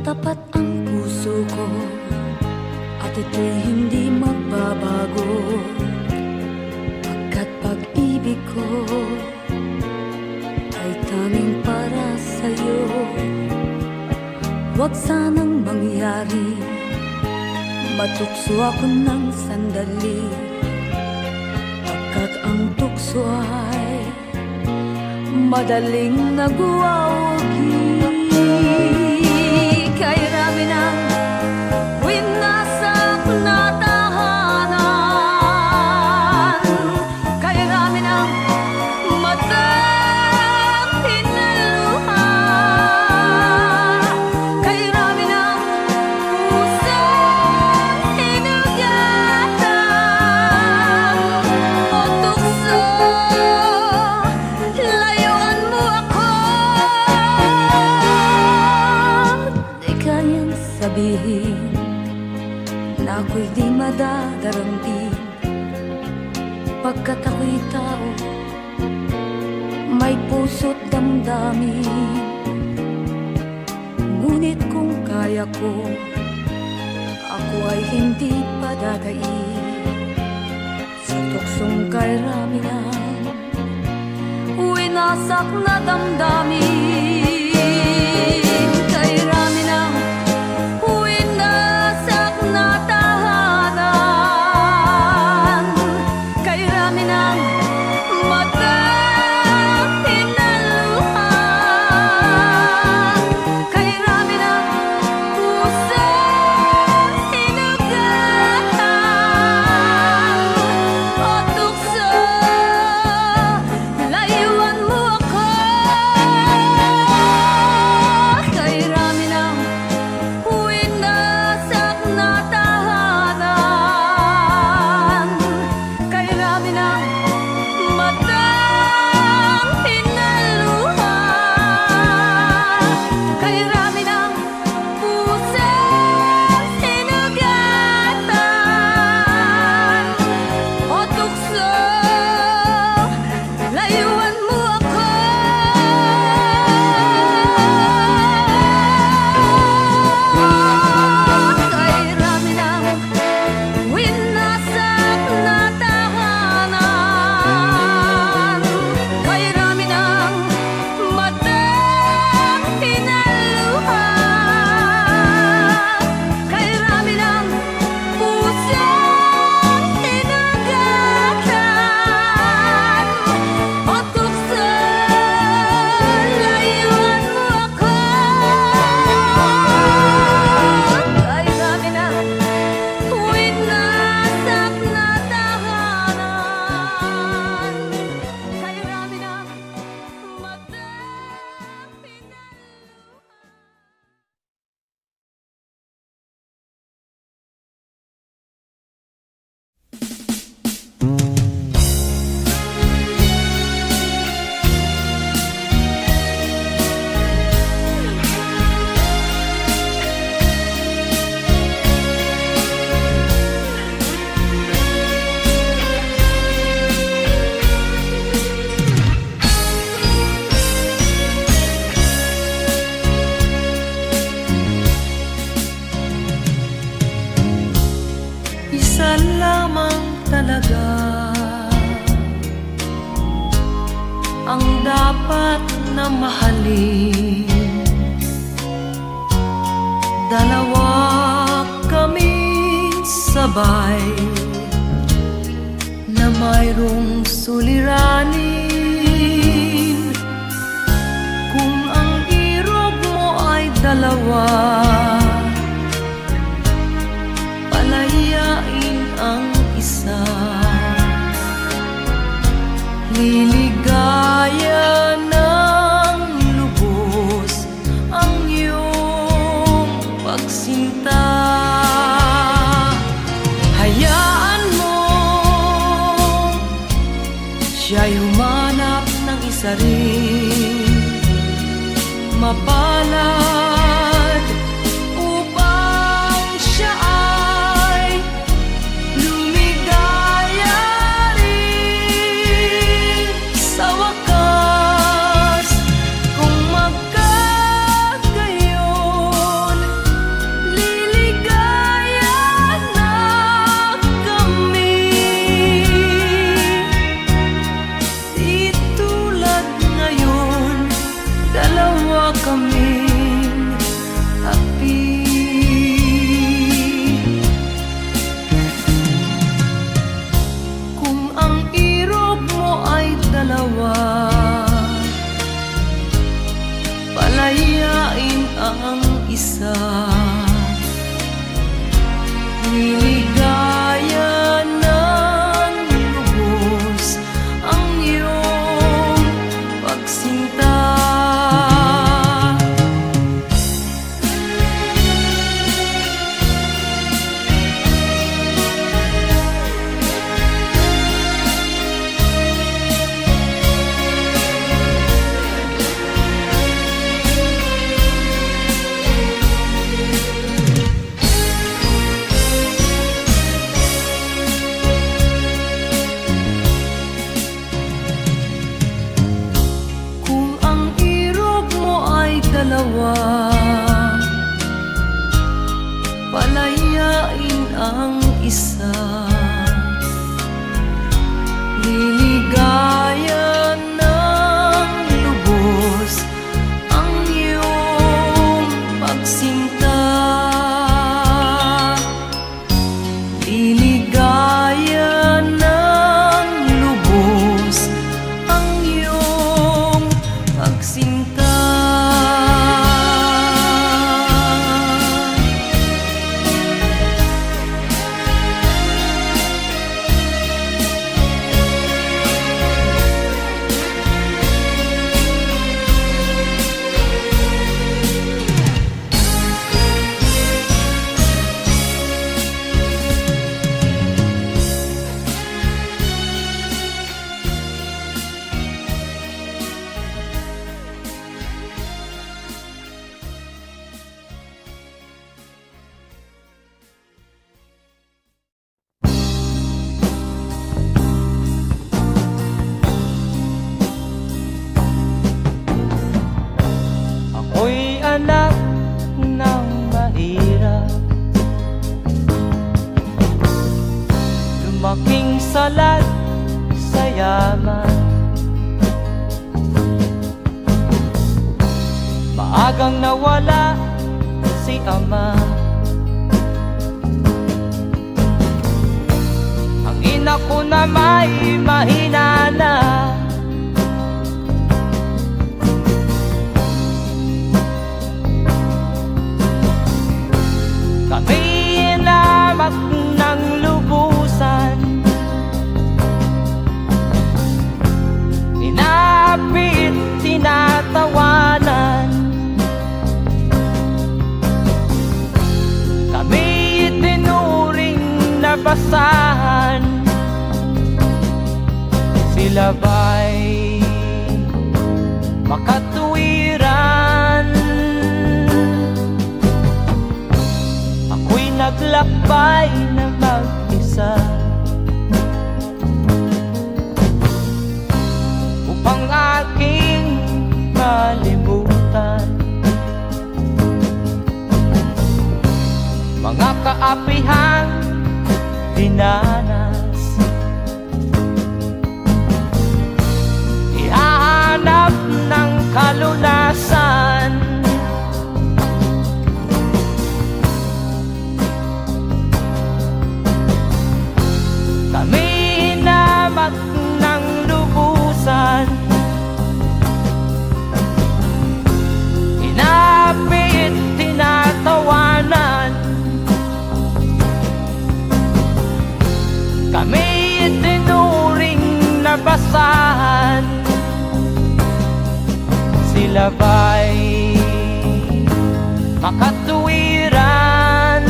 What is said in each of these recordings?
Tapat ang puso ko at ito'y hindi magbabago, pagkat pag-ibig ko ay tanging para sa'yo. Huwag sanang mangyari matukso ako ng sandali, pagkat ang tukso ay madaling nagwawagi. Kay rami ng winasak na tahanan, kay rami ng matang hinaluha, kay rami ng pusang hinugatan o tukso, layuan mo ako. Di kayang sabihin na ako'y di madadaramdin, pagkat ako'y tao, may puso't damdamin. Ngunit kung kaya ko, ako ay hindi padadaig sa tuksong kay rami ng winasak na damdamin. Kay rami ng winasak na tahanan, kay rami ng matang hinaluha, kay rami ng pusang hinugatan o tukso, layuan mo ako. Kay rami ng winasak na tahanan, kay rami ng matang hinaluha, kay rami ng pusang hinugatan o tukso, layuan mo ako. Kay rami ng winasak na tahanan, kay rami ng matang hinaluha, kay rami ng pusang hinugatan o tukso, layuan mo ako. Kay rami ng winasak na tahanan, kay rami ng matang Isa lamang talaga ang dapat na mahalin. Dalawa kaming sabay na mayroong suliranin. Kung ang irog mo ay dalawa, palayain ang isa. Liligaya ng lubos ang iyong pagsinta. Hayaan mo siya'y humanap ng isa rin. Mapalad mag-isa. Niligaya ng lubos ang iyong pagsinta. Dalawa, palayain ang isa. Liligaya ng lubos ang iyong pagsinta. Liligaya ng lubos ang iyong pagsinta. Ako'y anak ng mahirap, lumaking salat sa yaman. Maagang nawala si ama, ang ina ko na may mahina na. Kami inamak ng lubusan, inapit, tinatawanan. Kami itinuring na basahan, sila ba'y makatuwiran? Naglakbay na mag-isa upang aking malimutan mga kaapihang dinanas. Ihahanap ng kalunasan kami inamak ng lubusan, inapit, tinatawanan. Kami itinuring na basahan, sila ba'y makatuwiran?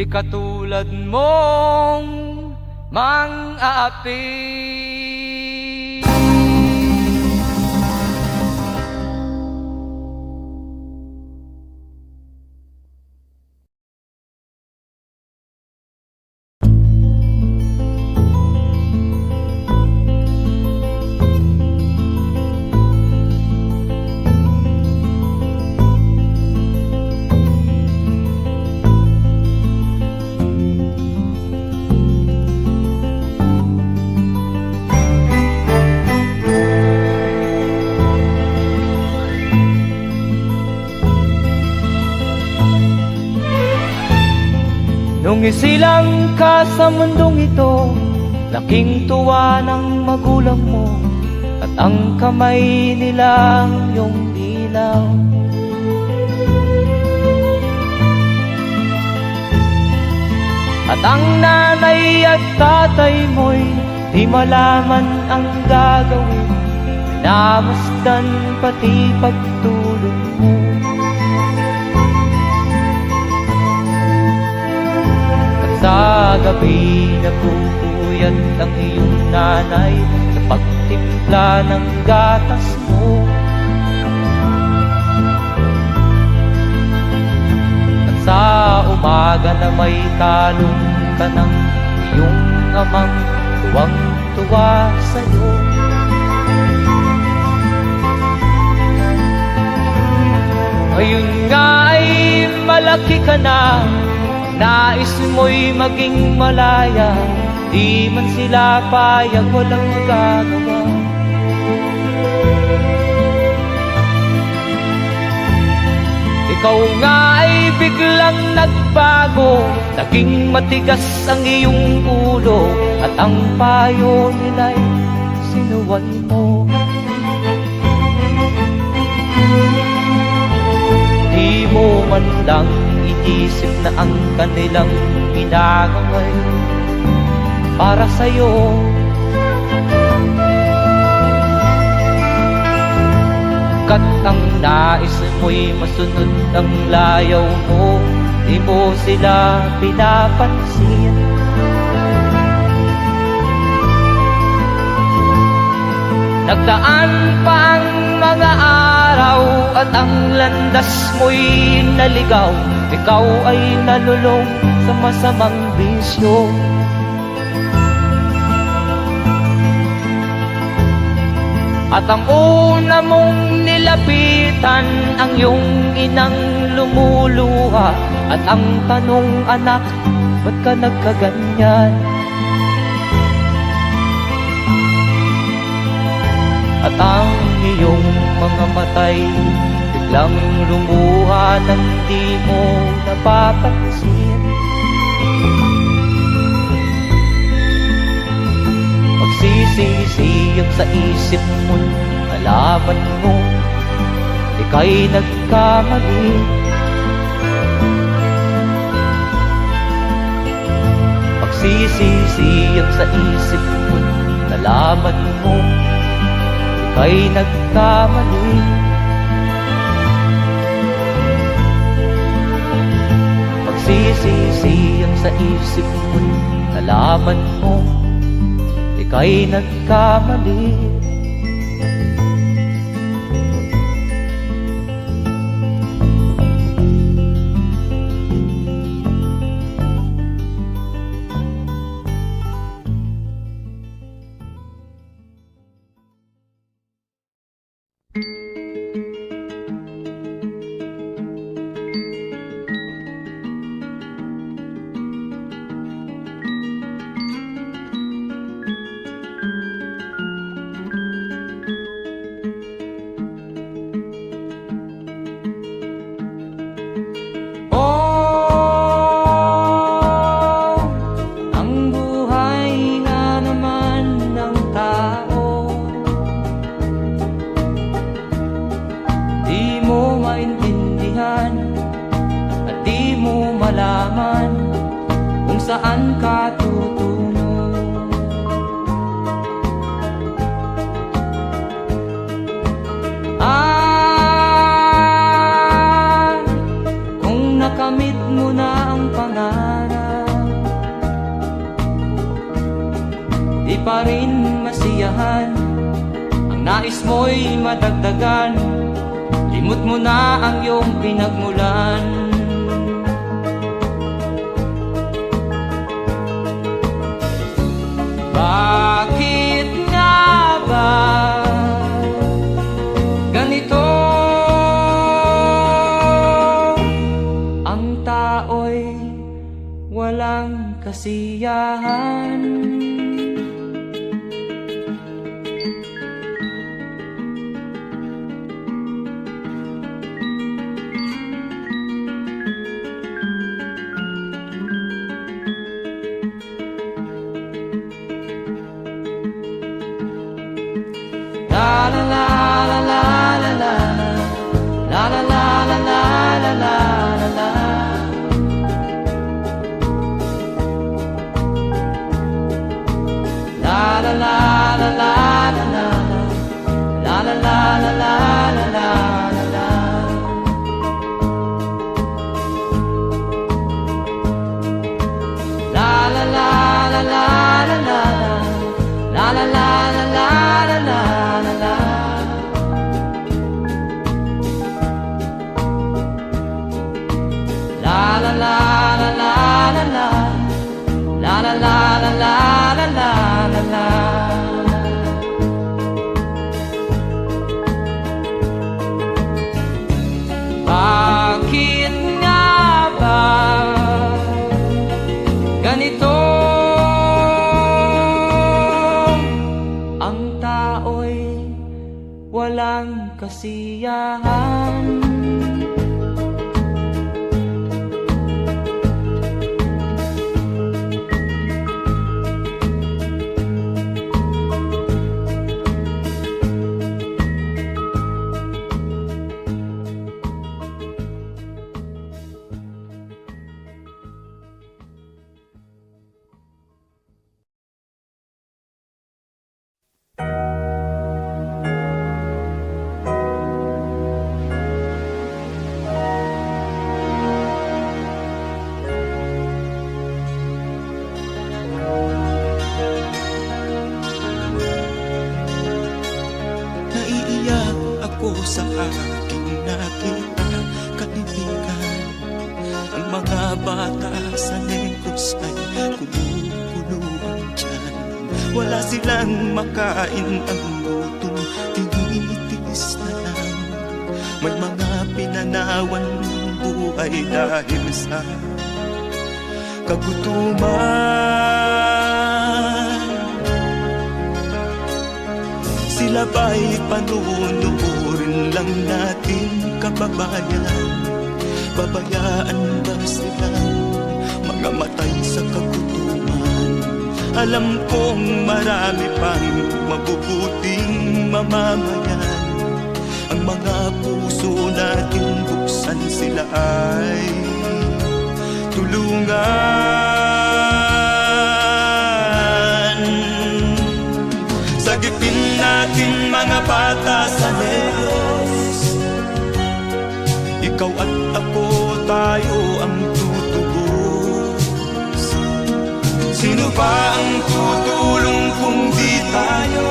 Di katulad mong mang-aapi. Nung isilang ka sa mundong ito, laking tuwa ng magulang mo, at ang kamay nila iyong ilaw. At ang nanay at tatay mo'y di malaman ang gagawin, namasdan pati pagtulog mo. Sa gabi nagpupuyat ang iyong nanay sa pagtimpla ng gatas mo. At sa umaga na may talong ka ng iyong amang tuwang-tuwa sa'yo. Ngayon nga ay malaki ka na, nais mo'y maging malaya, di man sila payag, walang magagawa. Ikaw nga ay biglang nagbago, naging matigas ang iyong ulo, at ang payo nila'y sinuway mo. Di mo man lang inisip na ang kanilang ginagaway para sa'yo. Kat ang nais mo'y masunod ang layaw mo, di mo sila pinapansin. Nagdaan pa ang mga araw at ang landas mo'y naligaw, ikaw ay nalulong sa masamang bisyo. At ang una mong nilapitan ang iyong inang lumuluha, at ang tanong, anak, ba't ka nagkaganyan? At ang iyong mga matay biglang lumuha nang di mo napapansin. Magsisisiyag sa isip mo, nalaman mo ika'y nagkamali. Magsisisiyag sa isip mo, nalaman mo ika'y nagkamali. Magsisisiyag sa isip mo, nalaman mo ika'y nagkamali. Saan ka tutungo? Kung nakamit mo na ang pangarap, pa rin masiyahan. Ang nais mo'y madagdagan, limot mo na ang iyong pinagmulan. Bakit nga ba ganito? Ang tao'y walang kasiyahan. La la la la la la la la la la la la la la la. La la la la la la la la la la la la la la. La la la la la la la la la la la la la. La la la la la la la la la la la la la la. Bakit nga ba ganito? Ang tao'y walang kasiyahan. Naiiyak ako sa aking nakita, kaibigan. Ang mga bata sa Negros ay kumukuluan dyan. Wala silang makain, ang gutom tinitiis na lang. May mga pinanawan ng buhay dahil sa kagutuman. Sila ba'y panunurin lang natin, kababayan? Babayaan ba silang mga matay sa kagutuman? Alam kong marami pang mabubuting mamamayan. Ang mga puso natin buksan, sila ay tulungan. Sagipin natin mga bata sa Negros, ikaw at ako, tayo ang tutubos. Sino ba ang tutulong kung di tayo?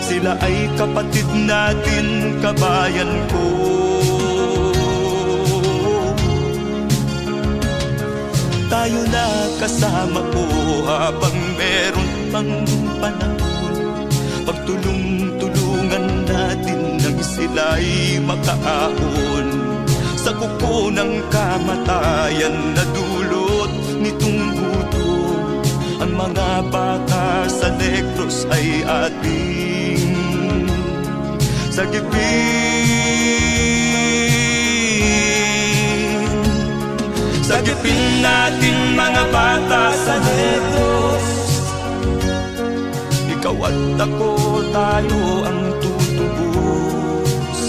Sila ay kapatid natin, kabayan ko. Tayo na kasama ko habang meron pang panahon. Pagtulong-tulungan natin nang sila'y makaahon sa kuko ng kamatayan na dulot nitong gutom. Ang mga bata sa Negros ay ating sagipin. Sagipin natin mga bata sa Negros, ikaw at ako, tayo ang tutubos.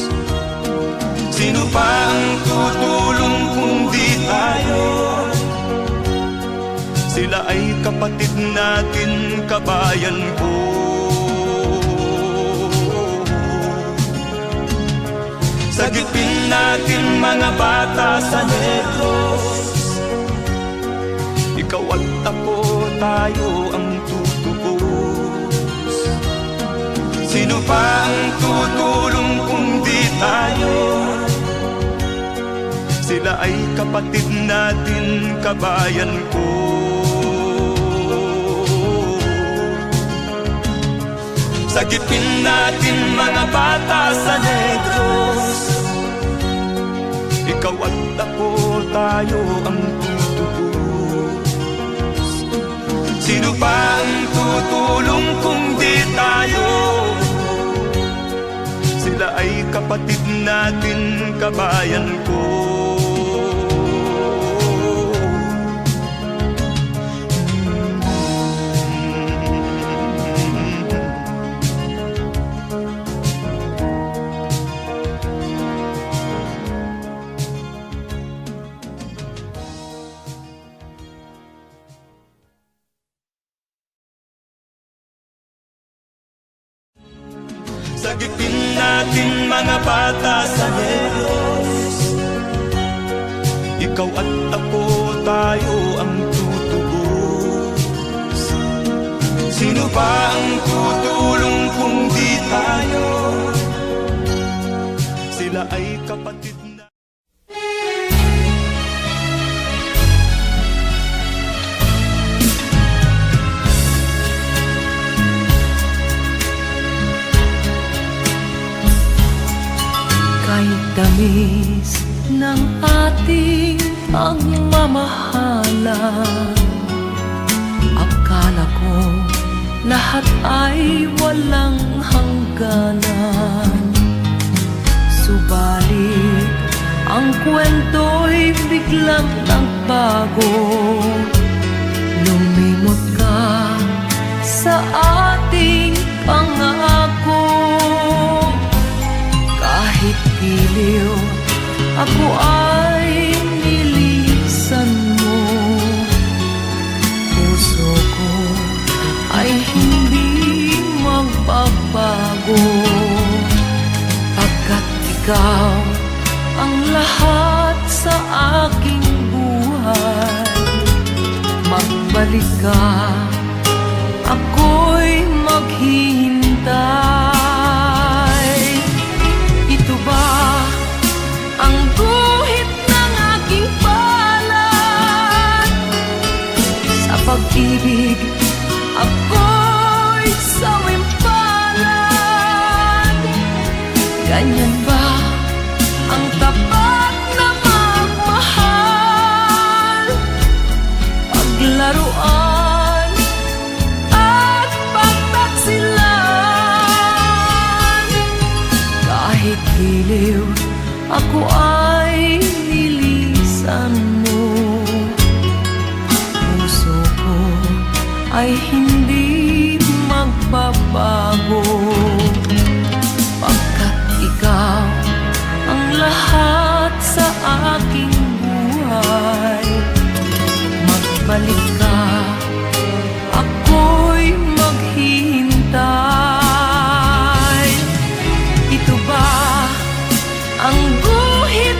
Sino pa ang tutulong kung di tayo? Sila ay kapatid natin, kabayan ko. Sagipin natin mga bata sa Negros, ikaw at ako, tayo ang Sino pa ang tutulong kung di tayo? Sila ay kapatid natin, kabayan ko. Sagipin natin mga bata sa Negros. Ikaw at ako, tayo ang tutubos. Sino pa ang tutulong kung di tayo? Sila ay kapatid natin, kabayan ko. Sagipin natin mga bata sa Negros. Ikaw at ako, tayo ang tutubos. Sino pa ang tutulong kung di tayo? Sila ay kapatid na. Kahit tamis ng ating pagmamahalan, akala ko lahat ay walang hangganan. Subalit ang kwento'y biglang nagbago. Lumimot ka sa ating pangako. Kahit giliw, ako ay nilisan mo. Puso ko ay hindi magbabago, pagkat ikaw ang lahat sa aking buhay. Magbalik ka, ako'y maghihintay. Ang guhit ng aking palad, sa pag-ibig ako'y sawimpalad. Ganyan ba ang tapat na magmahal? Paglaruan at pagtaksilan. Kahit giliw, ako ay nilisan mo. Puso ko ay hindi magbabago, pagkat ikaw ang lahat sa aking buhay. Magbalik ka, ako'y maghihintay. Ito ba ang guhit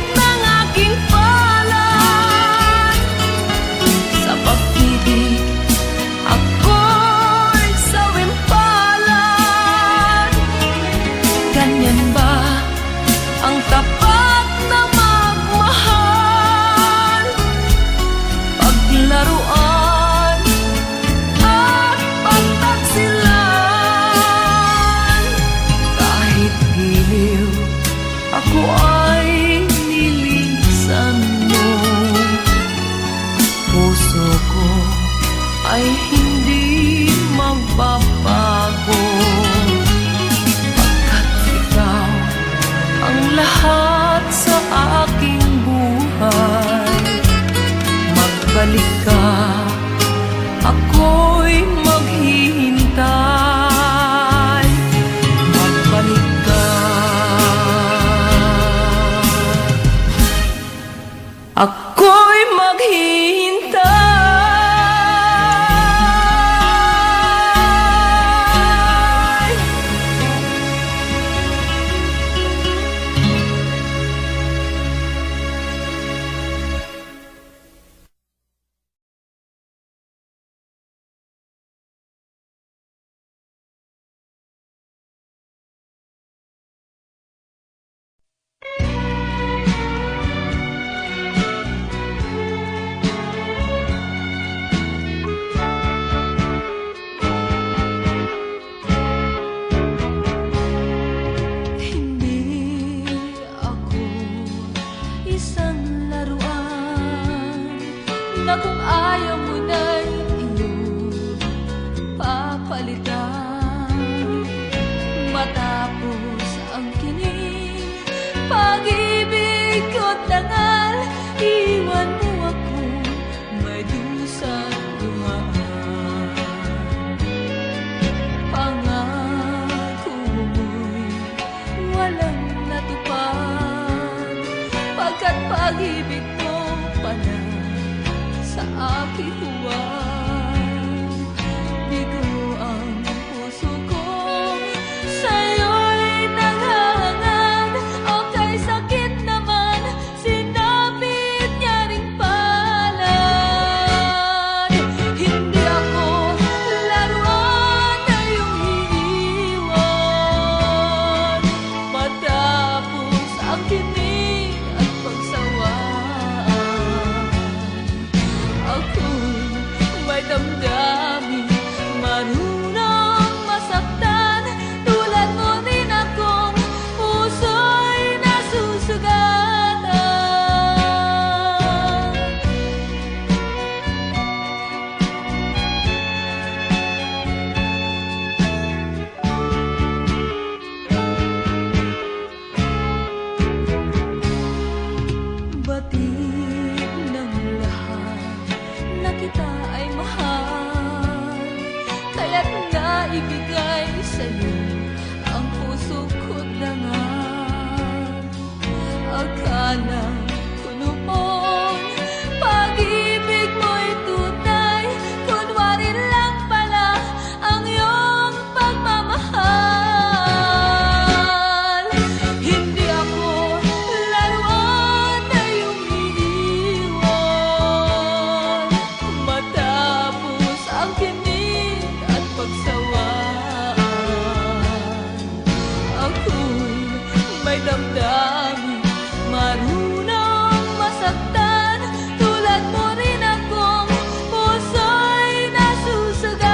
may damdamin, marunong masaktan. Tulad mo rin akong puso'y nasusugatan.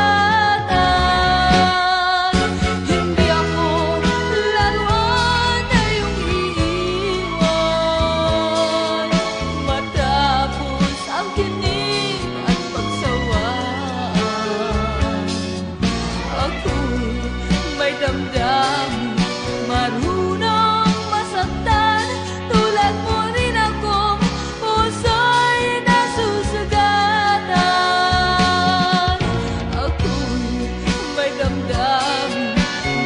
Hindi ako laruan na iyong iiwan matapos ang kinig at pagsawaan. Ako'y may damdamin, marunong masaktan. Tulad mo rin akong puso'y nasusugatan. Ako'y may damdamin,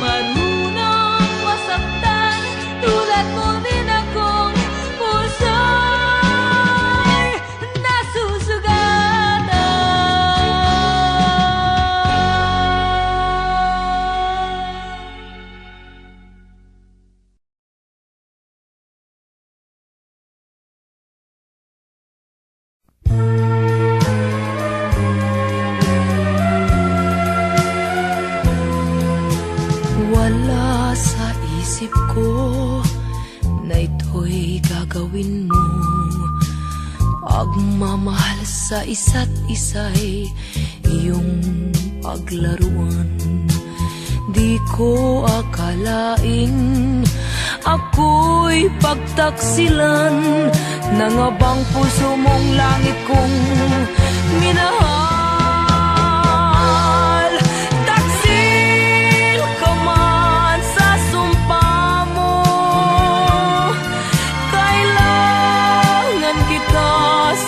marunong masaktan. Tulad mo rin akong puso'y nasusugatan. Wala sa isip ko na ito'y gagawin mo. Pagmamahal sa isa't isa'y iyong paglaruan. Di ko akalain ako'y pagtaksilan ng abang puso mong langit kong minahal. Taksil ka man sa sumpa mo, kailangan kita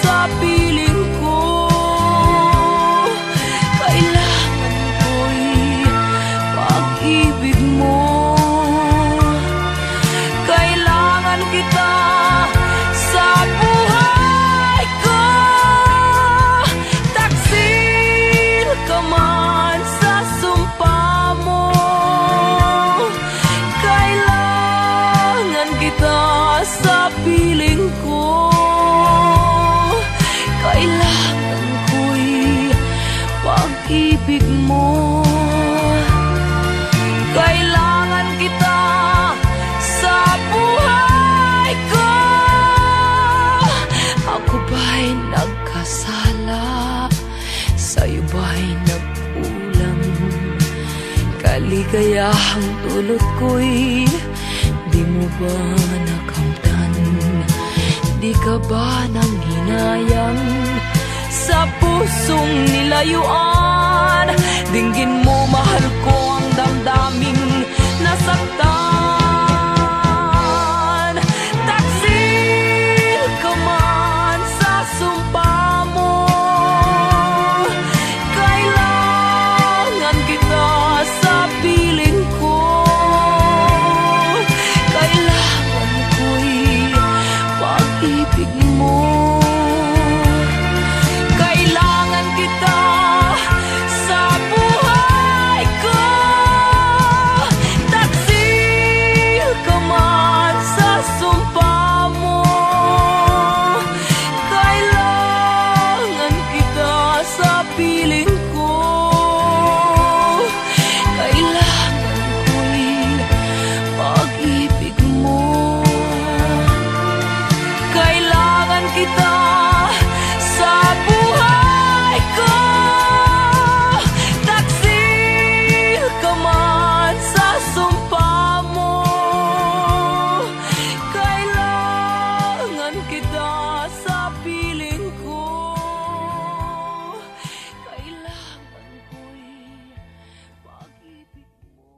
sa piling ko. Kailangan ko'y pag-ibig mo. Kailangan kita sa buhay ko. Taksil ka man sa sumpa mo, kailangan kita sa piling ko. Kailangan ko'y pag-ibig mo. Kailangan kita sa buhay ko. Ako ba'y nagkasala? Sa'yo ba'y nagkulang? Kaligayahang dulot ko'y di mo ba nakamtan? Di ka ba nang hinayang sa pusong nilayuan? Dinggin mo, mahal ko, ang damdaming nasaktan. Taksil ka man sa sumpa mo, kailangan kita sa piling ko. Kailangan ko'y pag-ibig mo. Kailangan kita sa buhay ko. Taksil ka man sa sumpa mo, kailangan kita sa piling ko. Kailangan ko'y pag-ibig mo. Kailangan kita sa buhay ko. Taksil ka man sa sumpa mo, kailangan kita sa piling ko. Kailangan ko'y pag-ibig mo.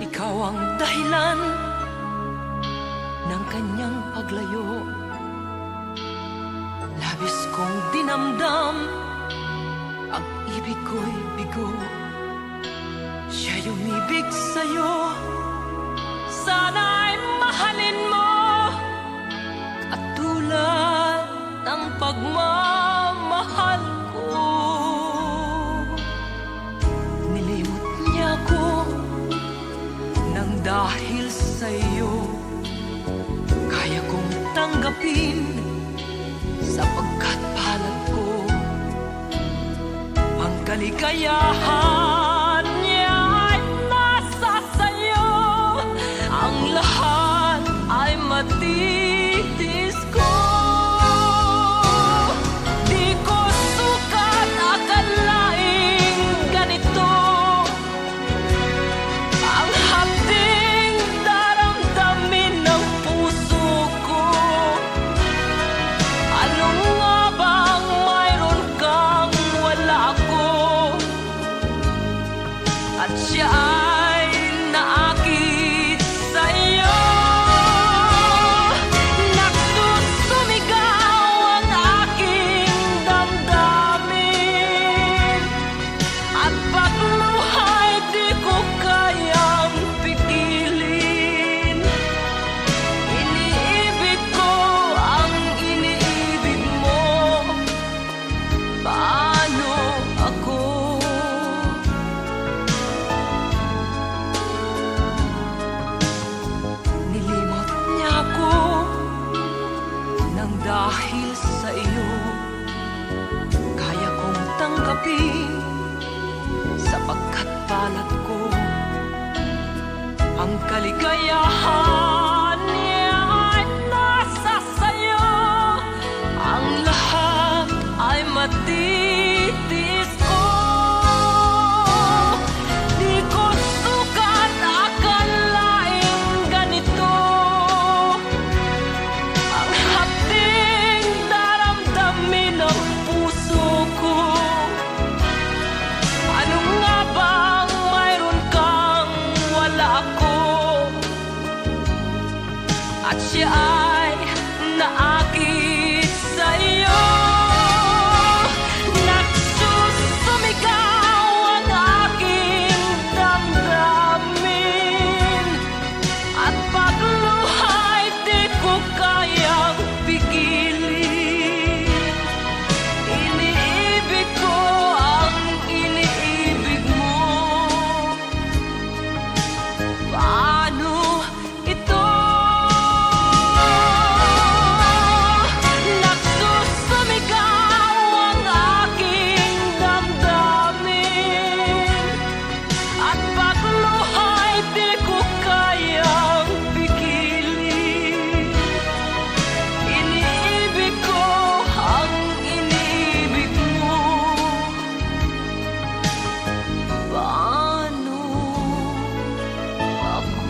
Ikaw ang dahilan ng kanyang paglayo. Labis kong dinamdam, ang ibig ko'y bigo. Siya'y umibig sa'yo, sana'y mahal dahil sa'yo kaya kong tanggapin, sapagkat palad ko ang kaligayahan niya ay nasa sayo. Ang lahat ay matitis ko. Di ko sukat akalaing ganito ang hapding daramdamin ng puso ko. Ano nga bang mayroon kang wala ako, at siya ay naakit sa'yo. Nagsusumigaw ang aking damdamin, at pagluhay di ko kayang pigilin. Iniibig ko ang iniibig mo. Paano ako? Nilimot niya ako nang dahil sa iyo kaya kong tanggapin, sapagkat palad ko ang kaligayahan niya ay nasa sayo. Ang lahat ay matitis ko. Di ko sukat akalaing ganito ang hapding daramdamin ng puso ko. Ano nga bang mayroon kang wala ako, at siya ay naakit sa'yo. Nagsusumigaw ang aking damdamin, at pagluhay di ko kayang pigilin. Iniibig ko ang iniibig mo. Paano ito? Nagsusumigaw ang aking damdamin, at pagluhay di ko kayang pigilin. Iniibig ko ang iniibig mo. Paano ako?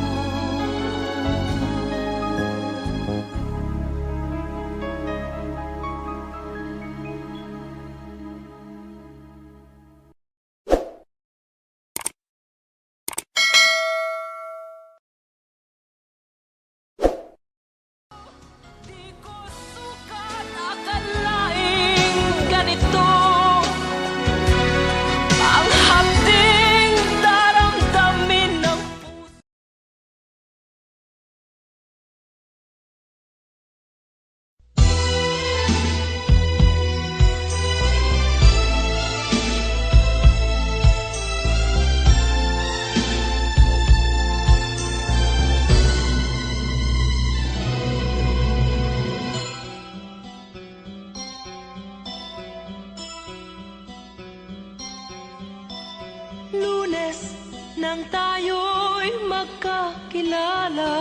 Di ko sukat akalaing ganito ang hapding daramdamin ng puso. Lunes nang tayo'y magkakilala,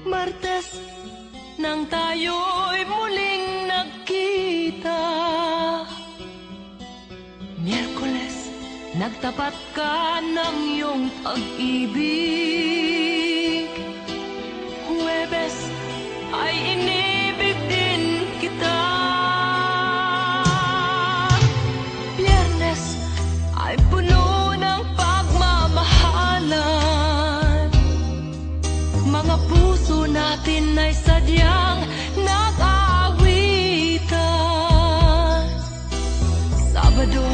Martes nang tayo'y muling nagkita, Miyerkules nagtapat ka ng iyong pag-ibig, Huwebes ay inibig din kita, Biyernes ay puno ng pagmamahalan. Mga puso natin ay sadyang nag-aawitan. Sabado,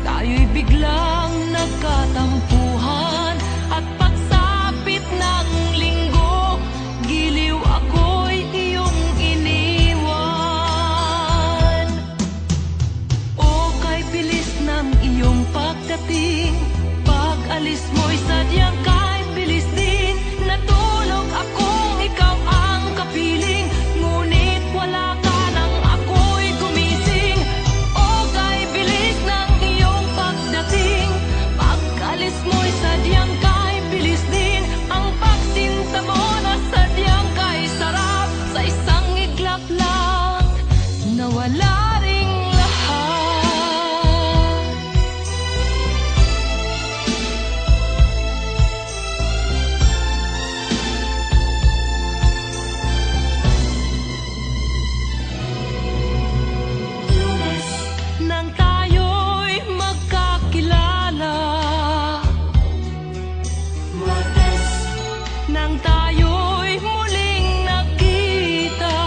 tayo'y biglang nagkatampuhan, at pagsapit ng linggo, giliw ako'y iyong iniwan. O kay bilis ng iyong pagdating, pag-alis mo'y mo'y sadyang kay bilis din. Natulog akong ikaw ang kapiling, ngunit wala ka nang ako'y gumising. O kay bilis ng iyong pagdating, pag-alis mo'y sadyang kay bilis din. Ang pagsinta mo na sadyang kay sarap, sa isang iglap lang nawala ring lahat. Nang tayo'y magkakilala, nang tayo'y muling nakita,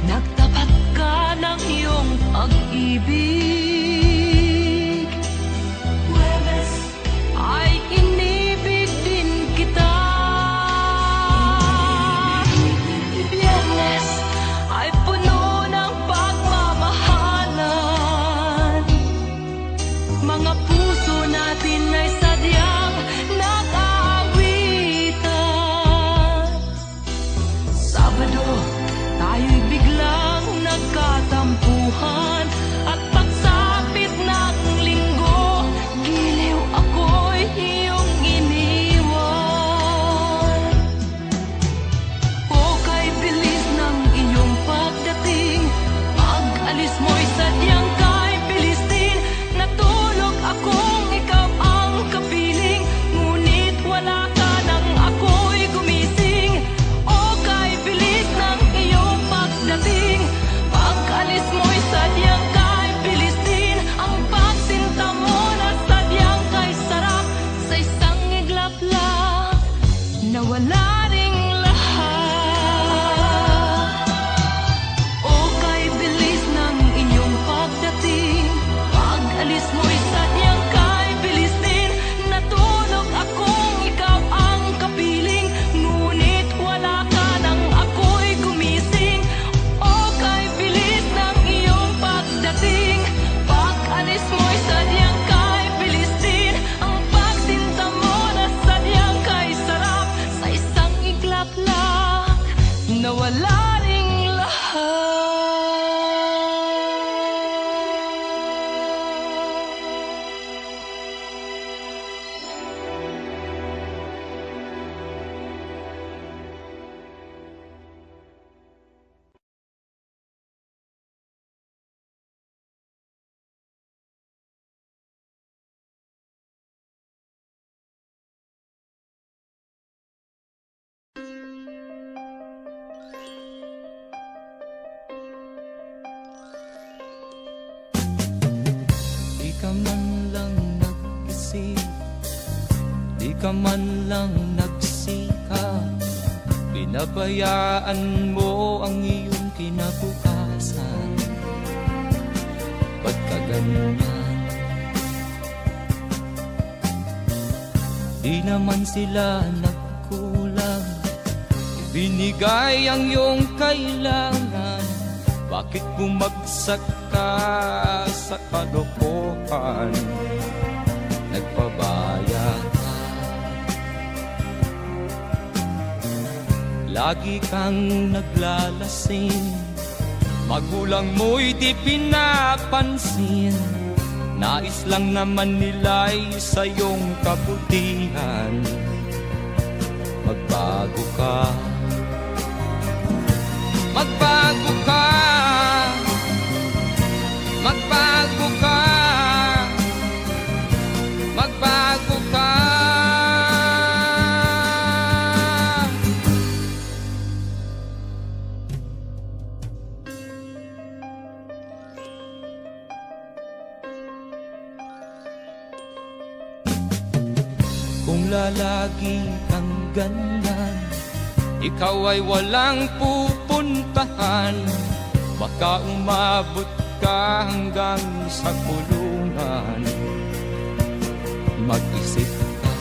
nagtapat ka ng iyong pag-ibig, ay inibig din kita. Biyernes ay puno ng pagmamahalan, mga puso natin ay sadyang nag-aawitan. Sabado, tayo'y biglang nagkatampuhan, at pagsapit ng linggo, giliw ako'y iyong iniwan. O kay bilis ng iyong pagdating, pag-alis mo'y sadyang kay bilis din. Natulog akong ikaw ang kapiling, ngunit wala ka nang ako'y gumising. O kay bilis ng iyong pagdating, pag-alis mo'y sadyang kay bilis din. Ang pagsinta mo na sadyang kay sarap, sa isang iglap lang nawala ring lahat. O kay bilis ng inyong pagdating, pag-alis mo'y sadyang kay bilis din. Natulog akong ikaw ang kapiling, ngunit wala ka nang ako'y gumising. O kay bilis ng iyong pagdating, pag-alis mo'y sadyang kay bilis din. Ang pagsinta mo na sadyang kay sarap, sa isang iglap lang nawala ring lahat. Di ka man lang nag-isip, di ka man lang nagsikap, pinabayaan mo ang iyong kinabukasan. Ba't ka ganyan? Di naman sila nagkulang, ibinigay ang iyong kailangan. Bakit bumagsak ka sa kalokohan? Nagpabaya ka, lagi kang naglalasing, magulang mo'y di pinapansin. Nais lang naman nila'y sa iyong kabutihan. Magbago ka, magbago ka, magbago ka, magbago ka. Kung lalagi kang ganyan, ikaw ay walang pupuntahan. Baka umabot ka hanggang sa kulungan. Mag-isip ka,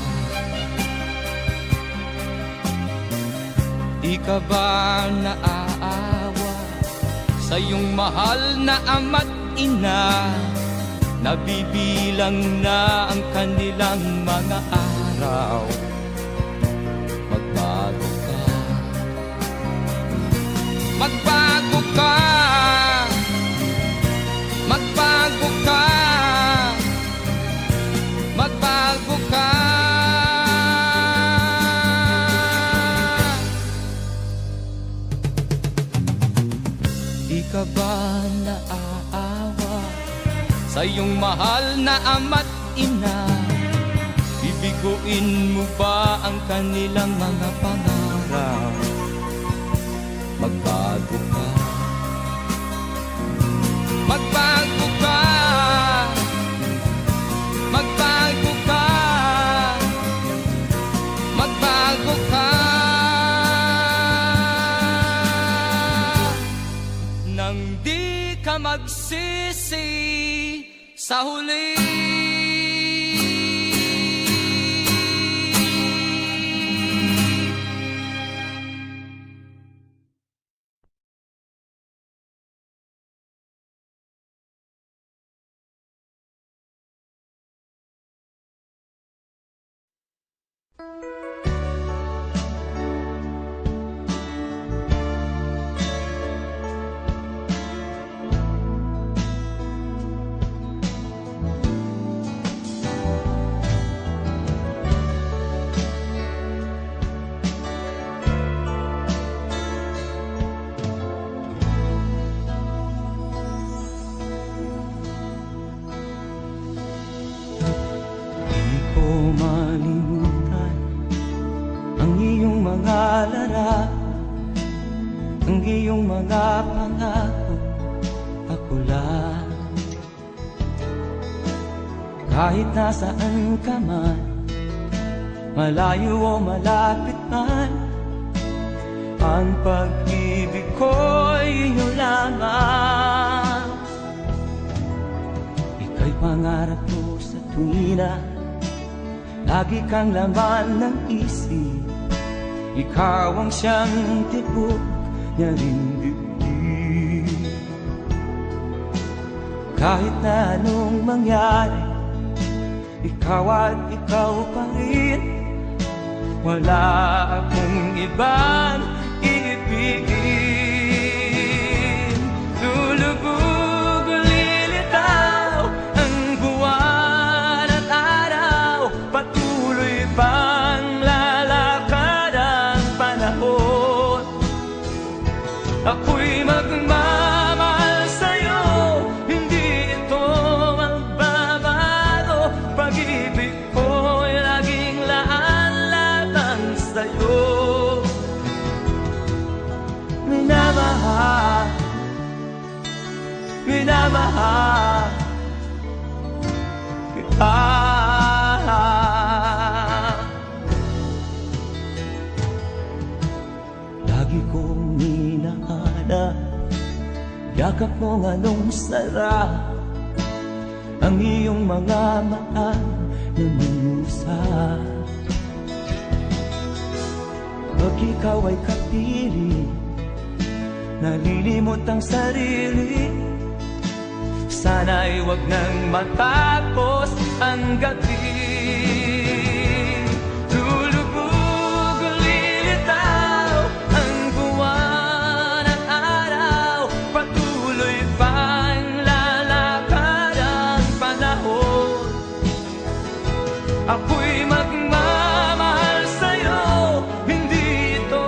di ka ba naaawa sa iyong mahal na ama't ina? nabibilang na ang kanilang mga araw. Magbago ka, magbago ka, magbago ka, magbago ka. Di ka ba naaawa sa iyong mahal na ama't ina? Bibiguin mo ba ang kanilang mga pangarap? Magbago ka, magbago ka, magbago ka, magbago ka. Nang di ka magsisi sa huli. Malimutan ang iyong mga larawan, ang iyong mga pangako, ako lang. Kahit nasaan ka man, malayo o malapit man, ang pag-ibig ko'y iyo lamang. Ika'y pangarap ko sa tuwina, lagi kang laman ng isip. Ikaw ang siyang tibok niya rin dibdib. Kahit na anong mangyari, ikaw at ikaw pa rin. Wala akong ibang iibigin. Lulubog o lilitaw ang buwan at araw, patuloy pang lalakad ang panahon. Ako'y magmamahal sa'yo, hindi ito magbabago. Pag-ibig ko'y laging laan lamang sa'yo. Minamahal, minamahal kita. Lagi kong hinahanap yakap mong anong sarap, ang iyong mga mata na minusap. Pag ikaw ay kapiling, nalilimot ang sarili. Sana'y wag nang matapos ang gabi. Lulubog o lilitaw ang buwan at araw, patuloy pang lalakad ang panahon. Ako'y magmamahal sa'yo, hindi ito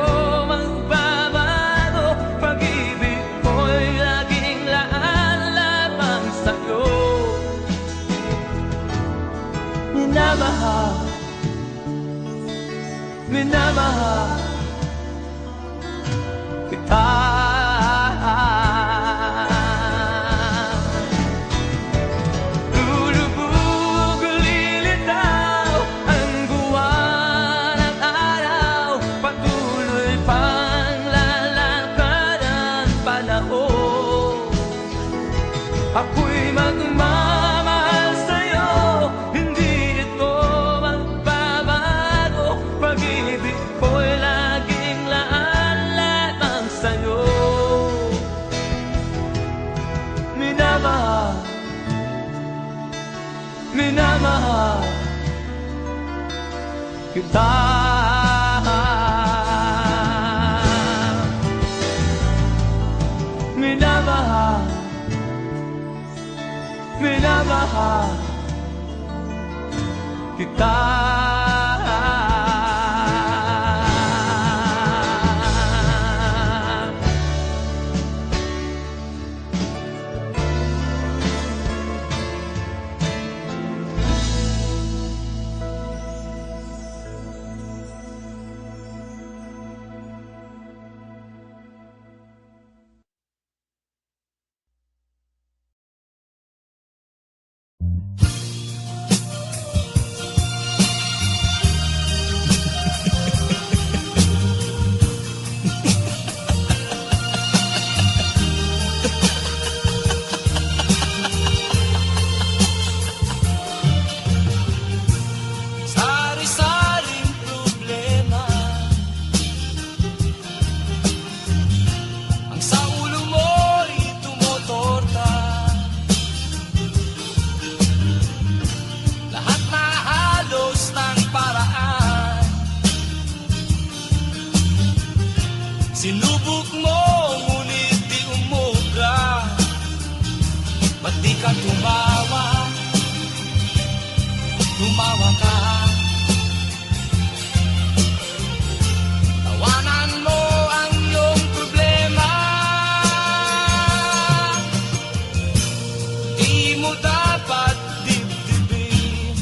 magbabago. Pag-ibig ko'y laging laan lamang sa'yo. Minamahal, minamahal kita. Lulubog o lilitaw ang buwan at araw, patuloy pang lalakad ang panahon. Ako'y magmamahal sa'yo, hindi ito magbabago. Pag-ibig ko'y minamahal kita. Minamahal, minamahal kita. Sari-saring problema ang sa ulo mo'y tumutorta. Lahat na halos ng paraan sinubok mo, ngunit di umubra. Ba't di ka tumawa? Tumawa ka. Tawanan mo ang iyong problema. Di mo dapat dibdibin,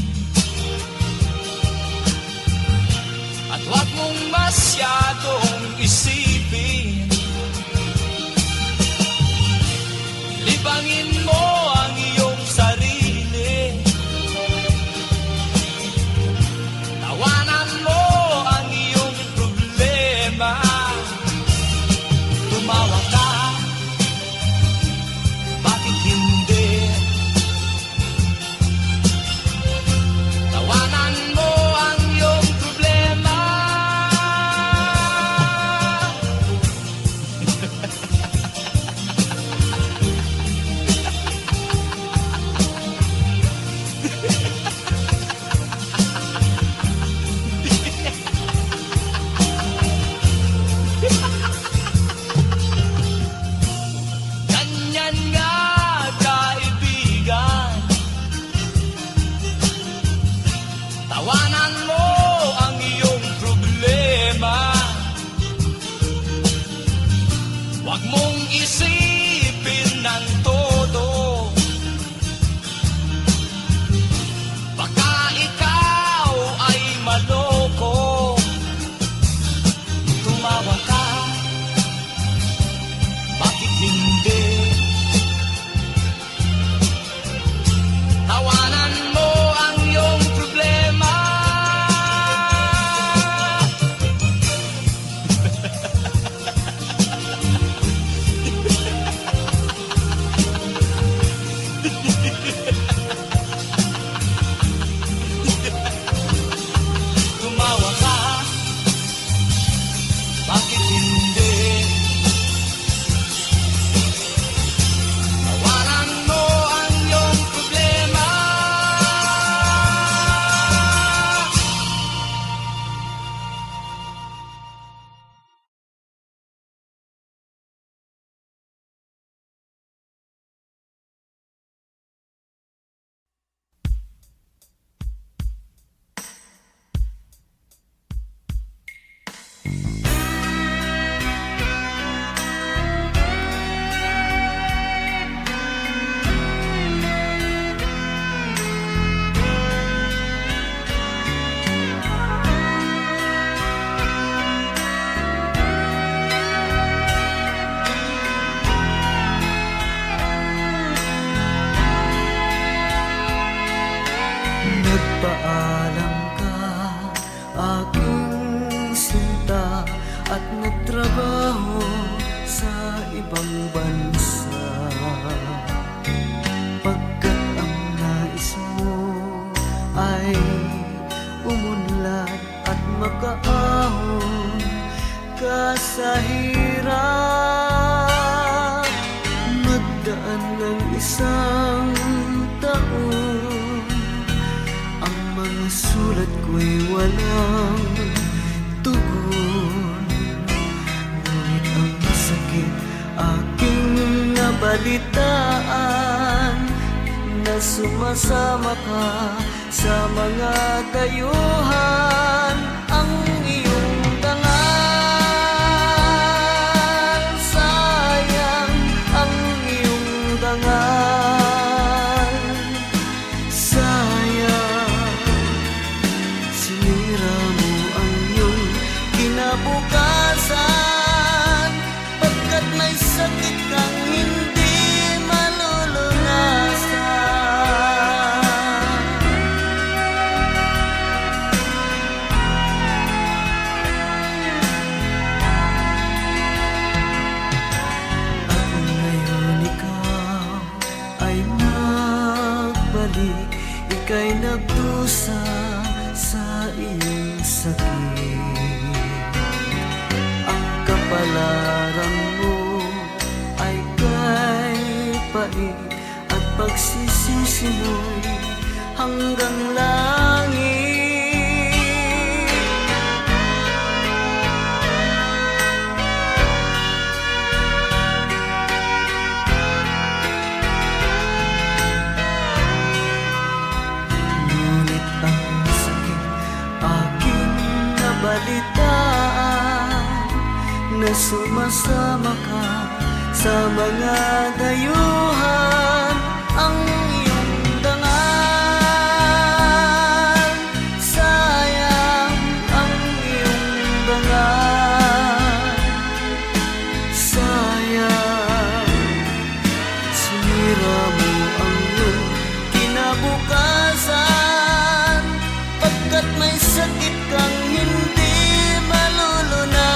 at huwag mong masyadong isipin. Libangin mo ang iyong sarili. Tawanan mo ang iyong problema. Tumawa ka, bakit hindi? Tawanan mo ang iyong problema. Ganyan nga, kaibigan. Tawanan mo ang iyong problema. Huwag mong isipin ng todo. Baka ikaw ay maloko. Tumawa ka, bakit hindi? Tawanan mo ang iyong problema. Tumawa ka, bakit hindi? Tawanan mo ang iyong problema. Nagpaalam ka, aking sinta, at nagtrabaho sa ibang bansa. Pagkat ang nais mo ay umunlad at makaahon ka sa hirap. Nagdaan ng isang taon sulat ko'y walang tugon. Ngunit ang sakit aking nabalitaan, na sumasama ka sa mga dayuhan. Ang iyong dangal, sayang ang iyong dangal. Sayang, sinira mo ang iyong kinabukasan, pagkat may sakit kang hindi malulunasan. At ngayon ikaw ay nagbalik, ika'y nagdusa sa iyong sakit. Ang kapalaran mo ay kay pait, at pagsisisi mo'y hanggang langit. Ngunit ang sakit aking nabalitaan, na sumasama ka sa mga dayuhan. Ang iyong dangal, sayang ang iyong dangal. Sayang, sinira mo ang iyong kinabukasan, pagkat may sakit kang hindi malulunasan.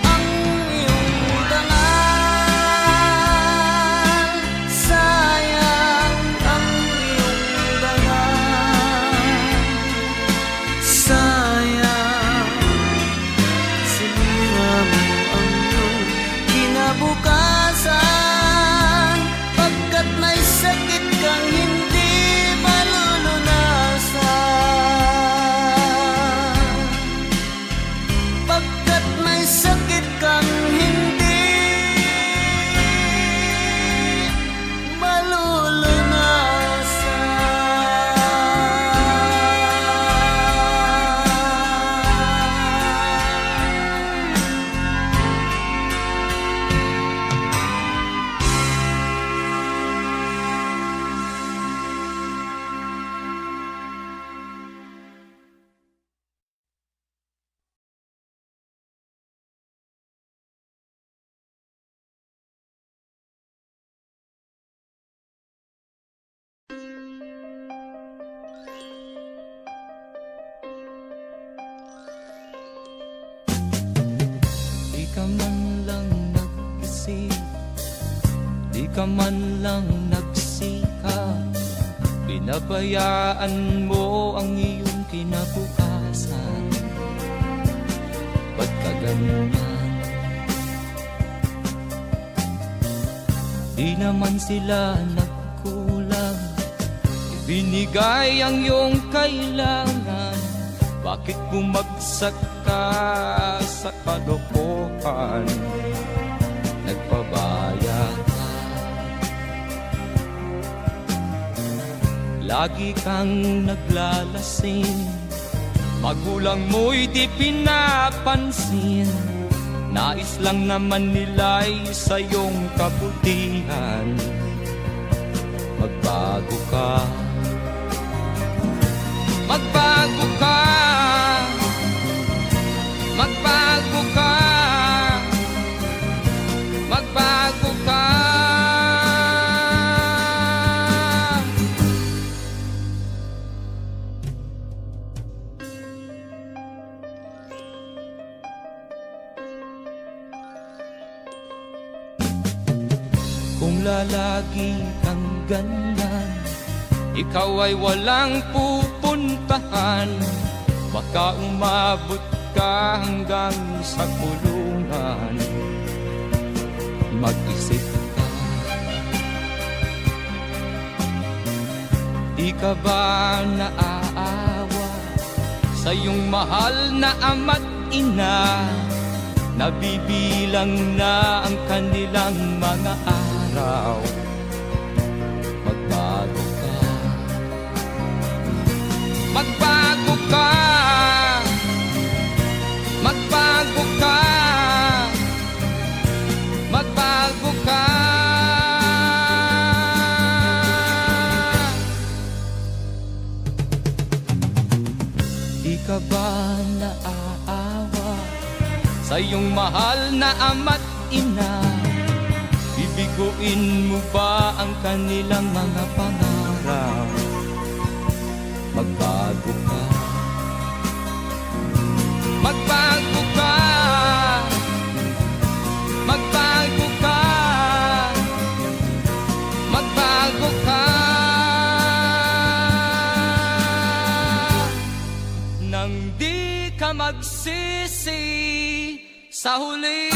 Ang iyong dangal, sayang ang iyong dangal. Sayang, sinira mo ang iyong kinabukasan, pagkat may sakit kang hindi malulunasan. Pagkat may sakit kang hindi malulunasan. Di ka man lang nag-isip, di ka man lang nagsikap, pinabayaan mo ang iyong kinabukasan. Ba't ka ganyan? Di naman sila nagkulang, ibinigay ang iyong kailangan. Bakit bumagsak ka sa kalokohan? Nagpabaya ka, lagi kang naglalasing, magulang mo'y di pinapansin. Nais lang naman nila'y sa iyong kabutihan. Magbago ka, magbago ka, magbago ka, magbago ka. Kung lalagi kang ganyan, ikaw ay walang pupuntahan. Baka umabot ka hanggang sa kulungan. Mag-isip ka, Di ka ba naaawa sa iyong mahal na ama't ina? Nabibilang na ang kanilang mga araw. Magbago ka, magbago ka, magbago ka, magbago ka. Di ka ba naaawa sa iyong mahal na ama't ina? Bibiguin mo ba ang kanilang mga pangarap? Magbago ka, magbago ka, magbago ka, magbago ka. Nang di ka magsisi sa huli.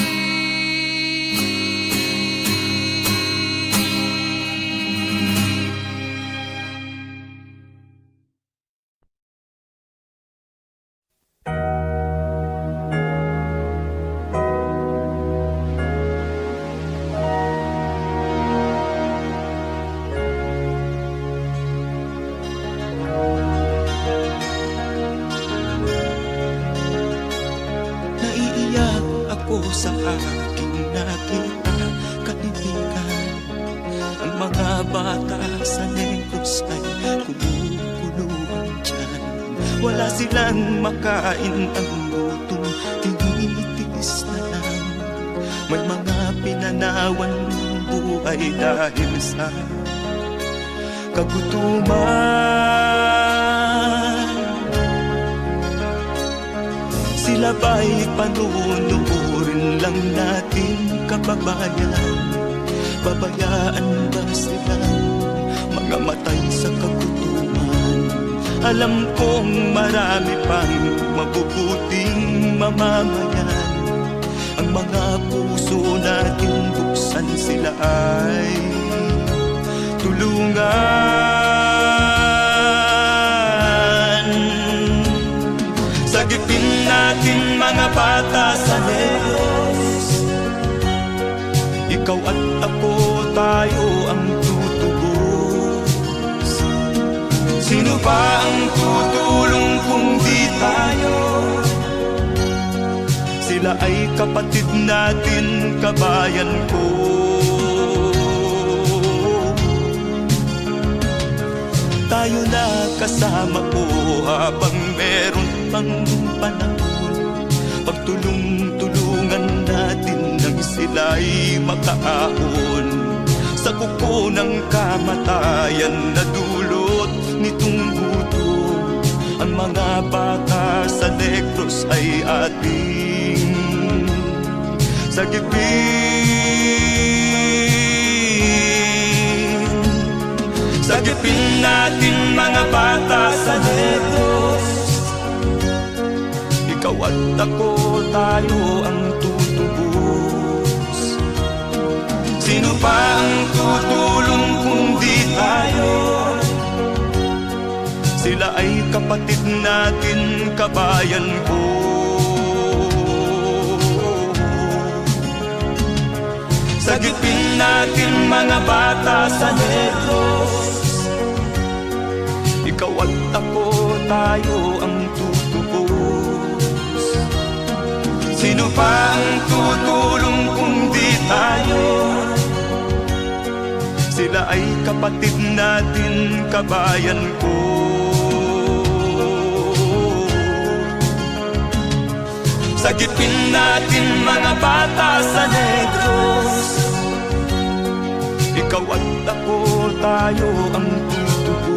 Naiiyak ako sa aking nakita, kaibigan. Ang mga bata sa Negros ay kumukuluan dyan. Wala silang makain, ang gutom tinitiis na lang. May mga pinanawan ng buhay dahil sa kagutuman. Sila ba'y panunurin lang natin, kababayan? Babayaan ba silang mga matay sa kagutuman? Alam kong marami pang mabubuting mamamayan. Ang mga puso natin buksan, sila ay tulungan. Sagipin natin mga bata sa Negros. Ikaw at ako, tayo ang tutubos. Sino ba ang tutulong kung di tayo? Sila ay kapatid natin, kabayan ko. Tayo na kasama ko habang meron pang panahon. Pagtulong-tulungan natin nang sila'y makaahon sa kuko ng kamatayan na dulot nitong gutom. Ang mga bata sa Negros ay ating sagipin. Sagipin natin mga bata sa Negros. Ikaw at ako, tayo ang tutubos. Sino pa ang tutulong kung di tayo? Sila ay kapatid natin, kabayan ko. Sagipin natin mga bata sa Negros. Ikaw at ako, tayo ang tutubos. Sino pa ang tutulong kung di tayo? Sila ay kapatid natin, kabayan ko. Sagipin natin mga bata sa Negros. Ikaw at ako, tayo ang tutubos.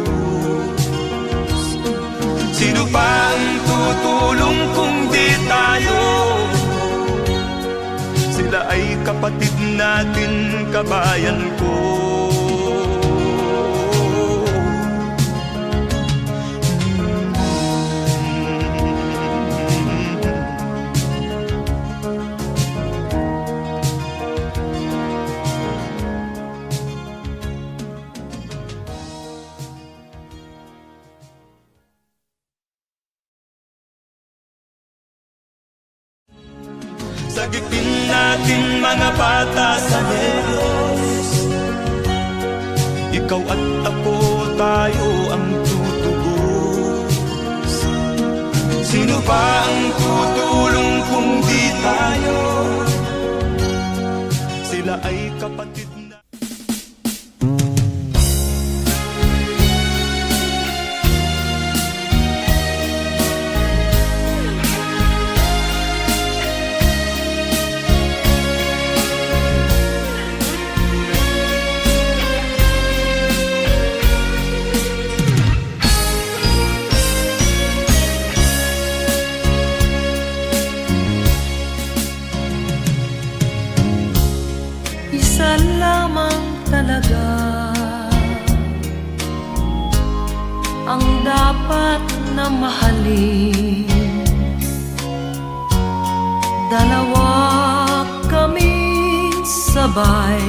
Sino pa ang tutulong kung di tayo? Sila ay kapatid natin, kabayan ko. Sagipin natin mga bata sa Negros. Ikaw at ako, tayo ang tutubos. Sino ba ang tutulong kung di tayo? Sila ay kapatid na. Isa lamang talaga ang dapat na mahalin. Dalawa kaming sabay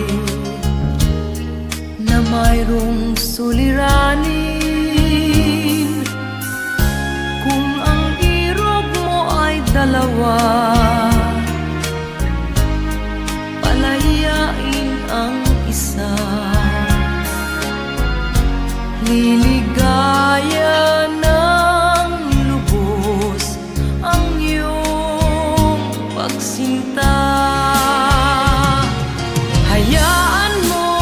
na mayroong suliranin. Kung ang irog mo ay dalawa, palayain ang isa. Liligaya ng lubos ang iyong pagsinta. Hayaan mo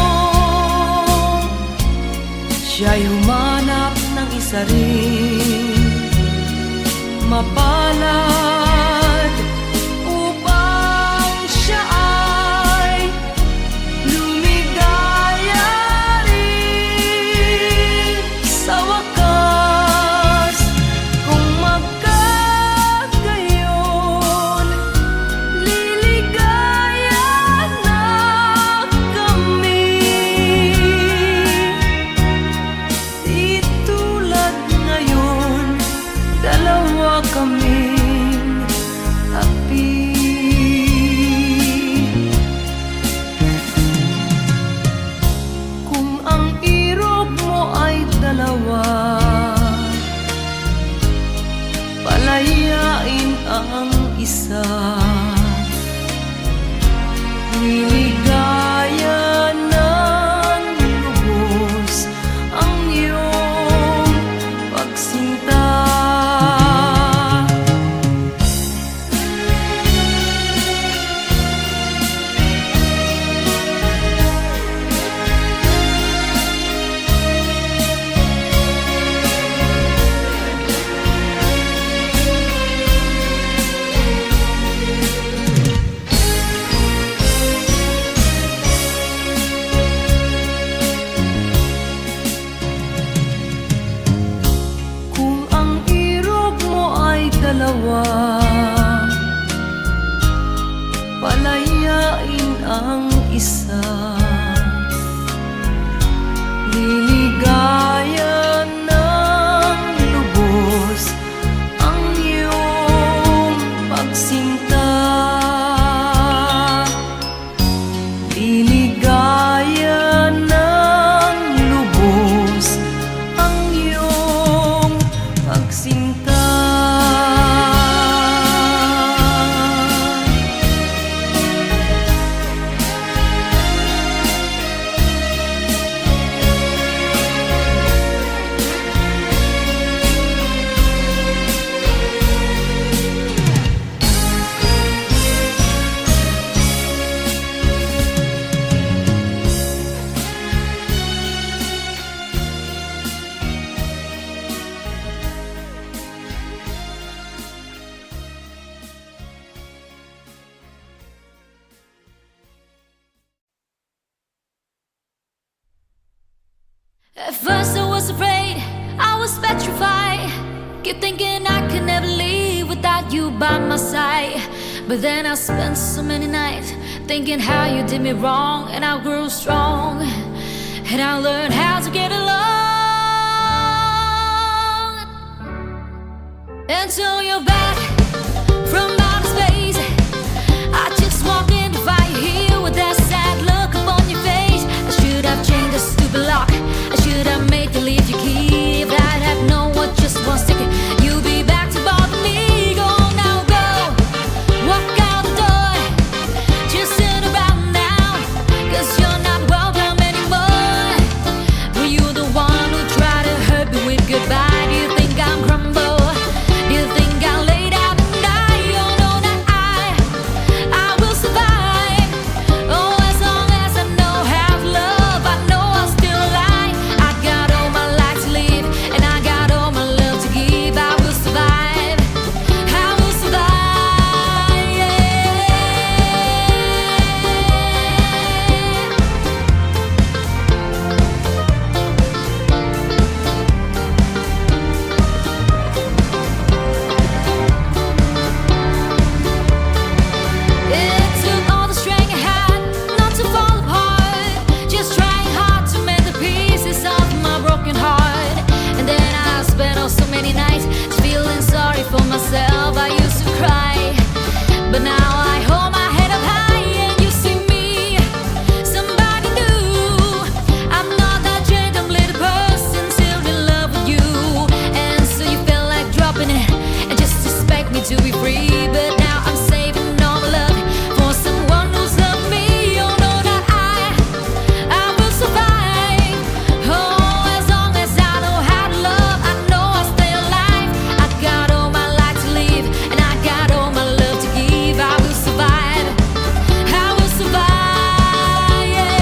siya'y humanap ng isa rin, mapalad upang siya ay lumigaya rin sa wakas. Kung magkagayon, liligaya na kami. Di tulad ngayon, dalawa kaming api. Kung ang irog mo ay dalawa, palayain ang isa. Liligaya ng lubos ang iyong pagsinta. Kung ang irog mo ay dalawa, palayain ang isa. Liligaya ng lubos ang iyong pagsinta. Liligaya ng lubos ang iyong pagsinta. At first I was afraid, I was petrified. Keep thinking I could never leave without you by my side. But then I spent so many nights thinking how you did me wrong, and I grew strong, and I learned how to get along. Until you're back from outer space, I just walk in to find you here with that sad look upon your face. I should have changed the stupid lock, I should have made you leave your key. If I'd have known what just one second you'd be back to bother me. Go now, go, walk out the door. broken heart. And then I spent oh so many nights feeling sorry for myself. I used to cry, but now I hold my head up high and you see me, somebody new. I'm not that gentle little person still in love with you. And so you felt like dropping it and just expect me to be free. But now I'm saving all my love for someone who's loved me. Oh no, that I will survive. Oh, as long as I know how to love, I know I'll stay alive. I got all my life to live and I got all my love to give. I will survive. I will survive. Yeah.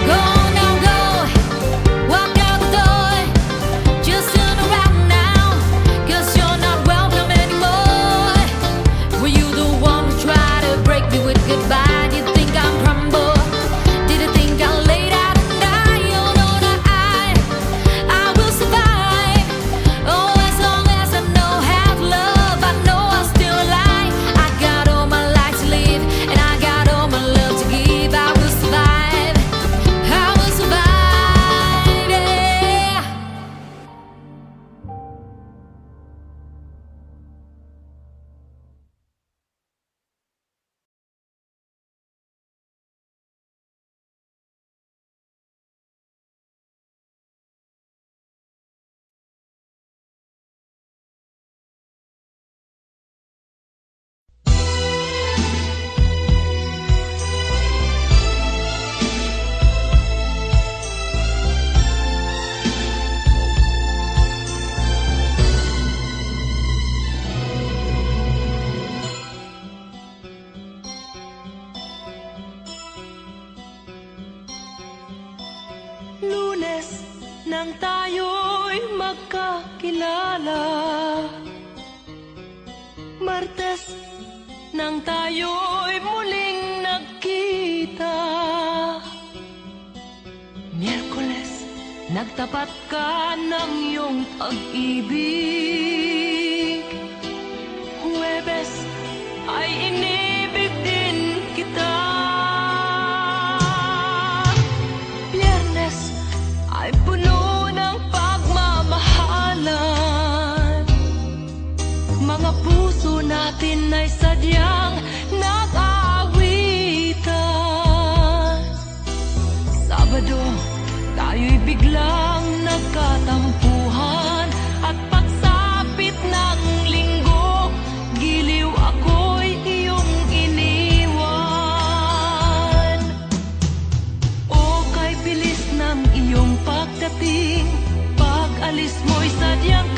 Go now, go, walk out the door. Just turn around now, 'cause you're not welcome anymore. Were you the one who tried to break me with goodbye? Did you think I'm crumble? Did you think I'll lay down and die? Oh no, that I will survive. Oh, as long as I know how to love, I know I'm still alive. I got all my life to live and I got all my love to give. I will survive. I will survive. Yeah. Lunes nang tayo'y magkakilala, Martes nang tayo'y muling nagkita, Miyerkules nagtapat ka ng iyong pag-ibig, Huwebes ay inibig din kita, Biyernes ay puno ng pagmamahalan. Mga puso natin ay sadyang nag-aawitan. Sabado, tayo'y biglang nagkatampuhan. At pagsapit ng linggo, giliw ako'y iyong iniwan. O kay bilis ng iyong pagdating, pag-alis mo'y sadyang